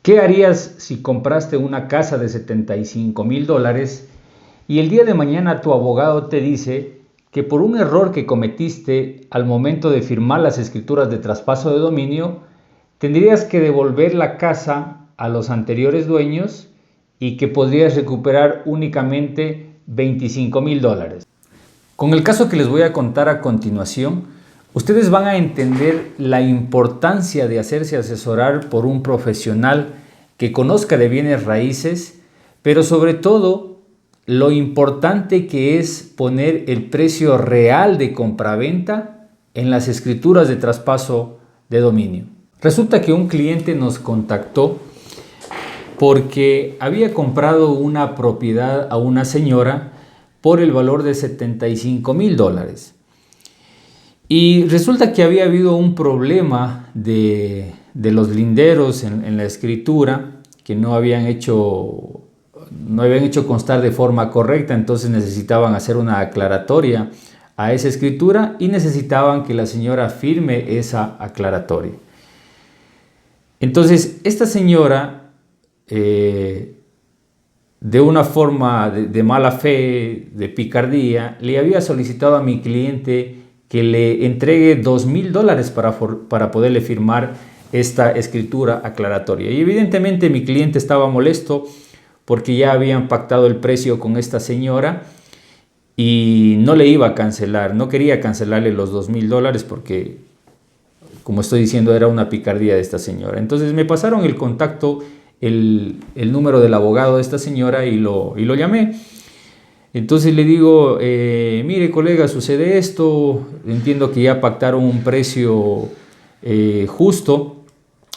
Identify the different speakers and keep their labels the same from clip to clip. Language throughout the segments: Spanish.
Speaker 1: ¿Qué harías si compraste una casa de $75,000 y el día de mañana tu abogado te dice que por un error que cometiste al momento de firmar las escrituras de traspaso de dominio, tendrías que devolver la casa a los anteriores dueños y que podrías recuperar únicamente $25,000? Con el caso que les voy a contar a continuación, ustedes van a entender la importancia de hacerse asesorar por un profesional que conozca de bienes raíces, pero sobre todo lo importante que es poner el precio real de compraventa en las escrituras de traspaso de dominio. Resulta que un cliente nos contactó porque había comprado una propiedad a una señora por el valor de $75,000. Y resulta que había habido un problema de los linderos en la escritura que no habían hecho constar de forma correcta, entonces necesitaban hacer una aclaratoria a esa escritura y necesitaban que la señora firme esa aclaratoria. Entonces esta señora, de una forma de mala fe, de picardía, le había solicitado a mi cliente que le entregue $2,000 para poderle firmar esta escritura aclaratoria. Y evidentemente mi cliente estaba molesto porque ya habían pactado el precio con esta señora y no le iba a cancelar, no quería cancelarle los $2,000 porque, como estoy diciendo, era una picardía de esta señora. Entonces me pasaron el contacto, el número del abogado de esta señora y lo llamé. Entonces le digo, mire colega, sucede esto, entiendo que ya pactaron un precio justo,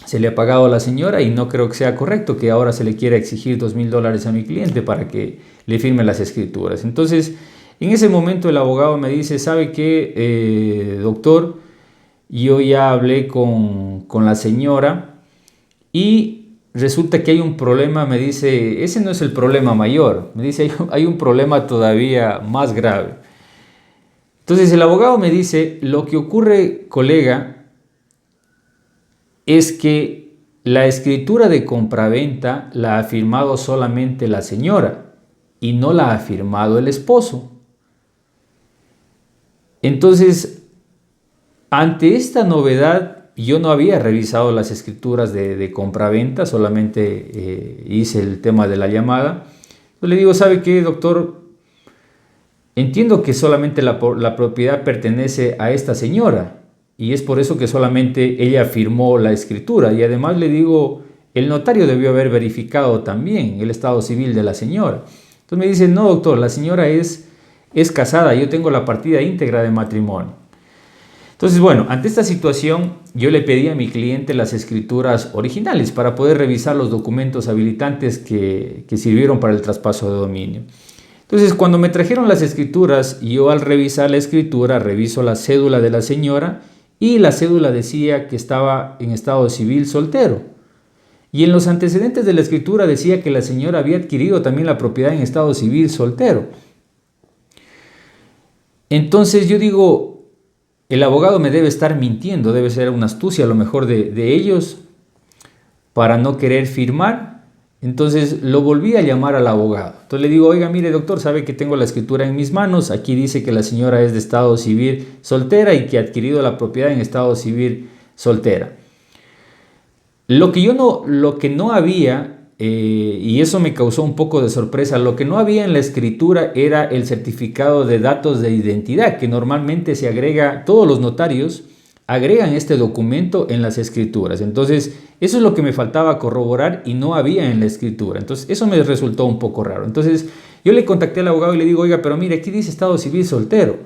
Speaker 1: se le ha pagado a la señora y no creo que sea correcto que ahora se le quiera exigir $2,000 a mi cliente para que le firme las escrituras. Entonces en ese momento el abogado me dice, ¿sabe qué, doctor? Yo ya hablé con la señora y resulta que hay un problema. Me dice, ese no es el problema mayor, me dice, hay un problema todavía más grave. Entonces el abogado me dice, lo que ocurre, colega, es que la escritura de compraventa la ha firmado solamente la señora y no la ha firmado el esposo. Entonces, ante esta novedad, yo no había revisado las escrituras de compraventa, solamente hice el tema de la llamada. Yo le digo, ¿sabe qué, doctor? Entiendo que solamente la propiedad pertenece a esta señora y es por eso que solamente ella firmó la escritura. Y además le digo, el notario debió haber verificado también el estado civil de la señora. Entonces me dice, no, doctor, la señora es casada, yo tengo la partida íntegra de matrimonio. Entonces, bueno, ante esta situación yo le pedí a mi cliente las escrituras originales para poder revisar los documentos habilitantes que sirvieron para el traspaso de dominio. Entonces, cuando me trajeron las escrituras, yo al revisar la escritura reviso la cédula de la señora y la cédula decía que estaba en estado civil soltero. Y en los antecedentes de la escritura decía que la señora había adquirido también la propiedad en estado civil soltero. Entonces yo digo, el abogado me debe estar mintiendo, debe ser una astucia a lo mejor de ellos para no querer firmar. Entonces lo volví a llamar al abogado. Entonces le digo, oiga, mire doctor, sabe que tengo la escritura en mis manos, aquí dice que la señora es de estado civil soltera y que ha adquirido la propiedad en estado civil soltera. Lo que no había, y eso me causó un poco de sorpresa, lo que no había en la escritura era el certificado de datos de identidad, que normalmente se agrega, todos los notarios agregan este documento en las escrituras. Entonces, eso es lo que me faltaba corroborar y no había en la escritura. Entonces, eso me resultó un poco raro. Entonces, yo le contacté al abogado y le digo, oiga, pero mire, aquí dice estado civil soltero.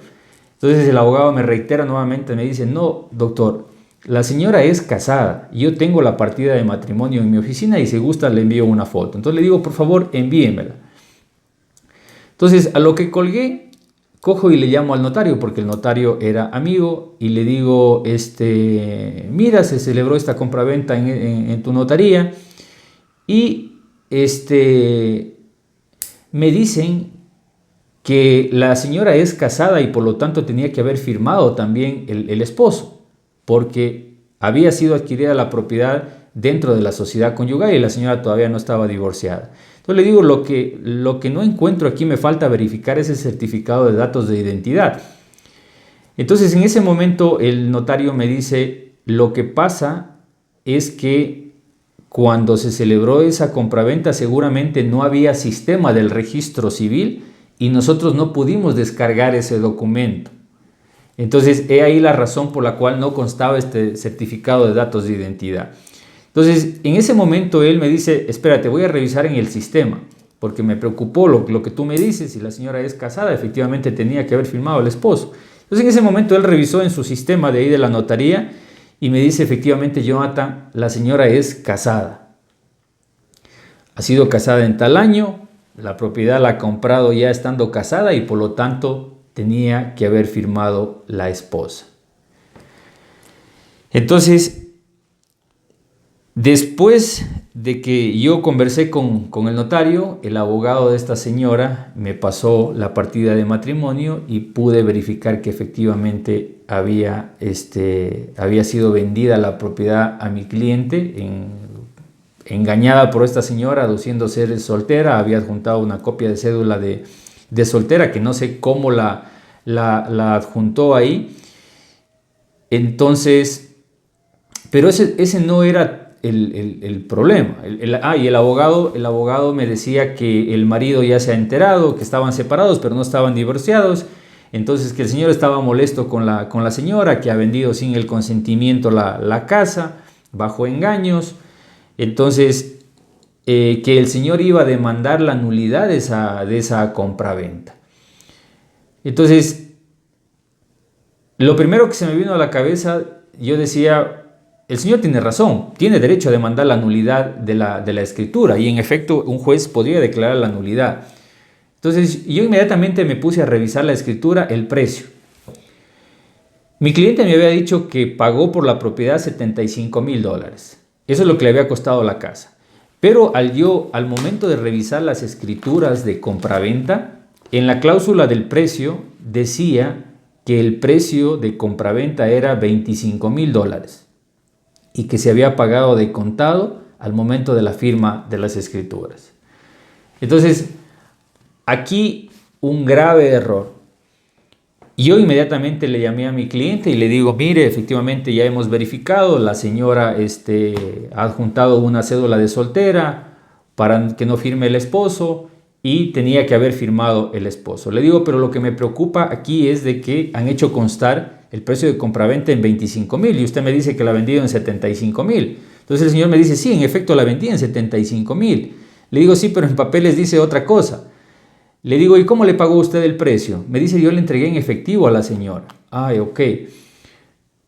Speaker 1: Entonces, el abogado me reitera nuevamente, me dice, no, doctor, la señora es casada, yo tengo la partida de matrimonio en mi oficina y si gusta le envío una foto. Entonces le digo, por favor, envíemela. Entonces a lo que colgué, cojo y le llamo al notario porque el notario era amigo y le digo, mira, se celebró esta compraventa en tu notaría y me dicen que la señora es casada y por lo tanto tenía que haber firmado también el esposo, porque había sido adquirida la propiedad dentro de la sociedad conyugal y la señora todavía no estaba divorciada. Entonces le digo, lo que no encuentro aquí, me falta verificar ese certificado de datos de identidad. Entonces en ese momento el notario me dice, lo que pasa es que cuando se celebró esa compraventa seguramente no había sistema del registro civil y nosotros no pudimos descargar ese documento. Entonces, he ahí la razón por la cual no constaba este certificado de datos de identidad. Entonces, en ese momento él me dice, espérate, voy a revisar en el sistema, porque me preocupó lo que tú me dices, si la señora es casada, efectivamente tenía que haber firmado el esposo. Entonces, en ese momento él revisó en su sistema de ahí de la notaría y me dice, efectivamente, Jonathan, la señora es casada. Ha sido casada en tal año, la propiedad la ha comprado ya estando casada y por lo tanto tenía que haber firmado la esposa. Entonces, después de que yo conversé con el notario, el abogado de esta señora me pasó la partida de matrimonio y pude verificar que efectivamente había sido vendida la propiedad a mi cliente, engañada por esta señora, aduciendo ser soltera. Había adjuntado una copia de cédula de soltera, que no sé cómo la adjuntó ahí. Entonces, pero ese no era el problema. Y el abogado me decía que el marido ya se ha enterado, que estaban separados, pero no estaban divorciados. Entonces, que el señor estaba molesto con la señora, que ha vendido sin el consentimiento la casa, bajo engaños. Entonces, que el señor iba a demandar la nulidad de esa compraventa. Entonces, lo primero que se me vino a la cabeza, yo decía, el señor tiene razón, tiene derecho a demandar la nulidad de la escritura, y en efecto un juez podría declarar la nulidad. Entonces, yo inmediatamente me puse a revisar la escritura, el precio. Mi cliente me había dicho que pagó por la propiedad $75,000. Eso es lo que le había costado la casa. Pero al momento de revisar las escrituras de compraventa, en la cláusula del precio decía que el precio de compraventa era $25,000 y que se había pagado de contado al momento de la firma de las escrituras. Entonces, aquí un grave error. Yo inmediatamente le llamé a mi cliente y le digo, mire, efectivamente ya hemos verificado, la señora ha adjuntado una cédula de soltera para que no firme el esposo y tenía que haber firmado el esposo. Le digo, pero lo que me preocupa aquí es de que han hecho constar el precio de compraventa en $25,000 y usted me dice que la ha vendido en $75,000. Entonces el señor me dice, sí, en efecto la vendí en $75,000. Le digo, sí, pero en papeles dice otra cosa. Le digo, ¿y cómo le pagó usted el precio? Me dice, yo le entregué en efectivo a la señora. Ay, ok.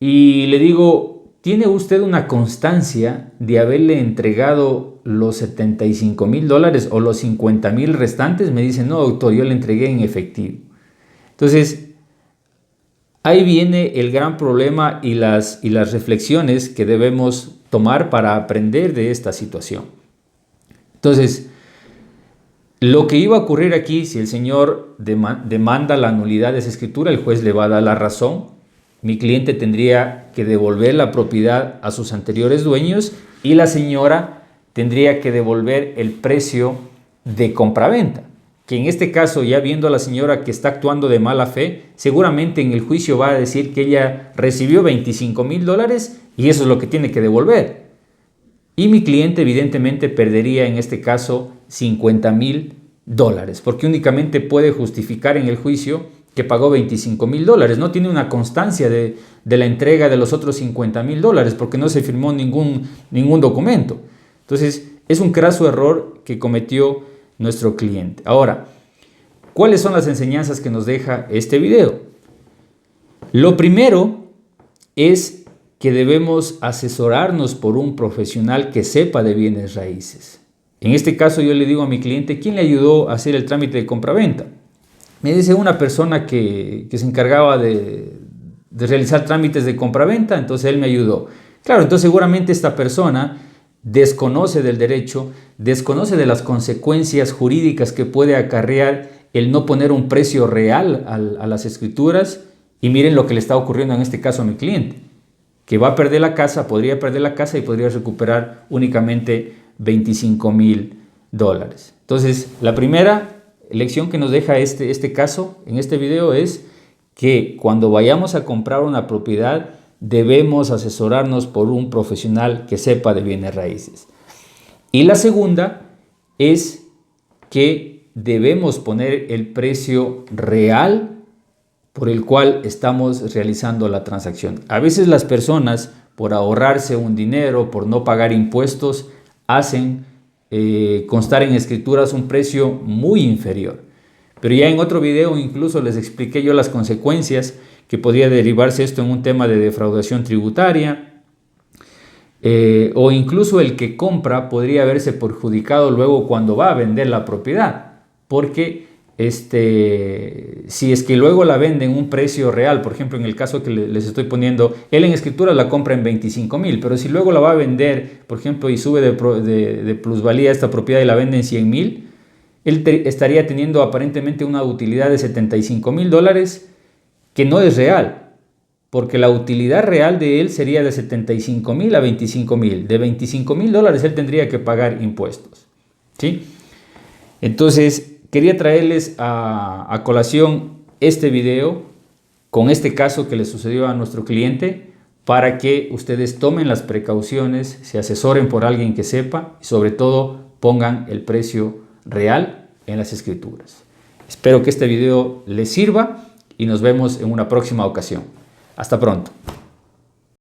Speaker 1: Y le digo, ¿tiene usted una constancia de haberle entregado los $75,000 o los 50,000 restantes? Me dice, no, doctor, yo le entregué en efectivo. Entonces, ahí viene el gran problema y las reflexiones que debemos tomar para aprender de esta situación. Entonces, lo que iba a ocurrir aquí, si el señor demanda la nulidad de esa escritura, el juez le va a dar la razón. Mi cliente tendría que devolver la propiedad a sus anteriores dueños y la señora tendría que devolver el precio de compraventa, que en este caso, ya viendo a la señora que está actuando de mala fe, seguramente en el juicio va a decir que ella recibió $25,000 y eso es lo que tiene que devolver. Y mi cliente evidentemente perdería en este caso $50,000, porque únicamente puede justificar en el juicio que pagó $25,000. No tiene una constancia de la entrega de los otros $50,000 porque no se firmó ningún documento. Entonces, es un craso error que cometió nuestro cliente. Ahora, ¿cuáles son las enseñanzas que nos deja este video? Lo primero es que debemos asesorarnos por un profesional que sepa de bienes raíces. En este caso yo le digo a mi cliente, ¿quién le ayudó a hacer el trámite de compraventa? Me dice una persona que se encargaba de realizar trámites de compraventa, entonces él me ayudó. Claro, entonces seguramente esta persona desconoce del derecho, desconoce de las consecuencias jurídicas que puede acarrear el no poner un precio real a las escrituras, y miren lo que le está ocurriendo en este caso a mi cliente. que va a perder la casa, podría perder la casa y podría recuperar únicamente $25,000. Entonces, la primera lección que nos deja este caso en este video es que cuando vayamos a comprar una propiedad debemos asesorarnos por un profesional que sepa de bienes raíces. Y la segunda es que debemos poner el precio real por el cual estamos realizando la transacción. A veces las personas, por ahorrarse un dinero, por no pagar impuestos, hacen constar en escrituras un precio muy inferior. Pero ya en otro video incluso les expliqué yo las consecuencias que podría derivarse esto en un tema de defraudación tributaria, o incluso el que compra podría verse perjudicado luego cuando va a vender la propiedad, porque si es que luego la vende en un precio real, por ejemplo en el caso que les estoy poniendo, él en escritura la compra en 25,000, pero si luego la va a vender, por ejemplo, y sube de plusvalía esta propiedad y la vende en 100,000, él estaría teniendo aparentemente una utilidad de $75,000 que no es real, porque la utilidad real de él sería de 75,000 a 25,000. De $25,000 él tendría que pagar impuestos, ¿sí? Entonces, quería traerles a colación este video con este caso que le sucedió a nuestro cliente para que ustedes tomen las precauciones, se asesoren por alguien que sepa y sobre todo pongan el precio real en las escrituras. Espero que este video les sirva y nos vemos en una próxima ocasión. Hasta pronto.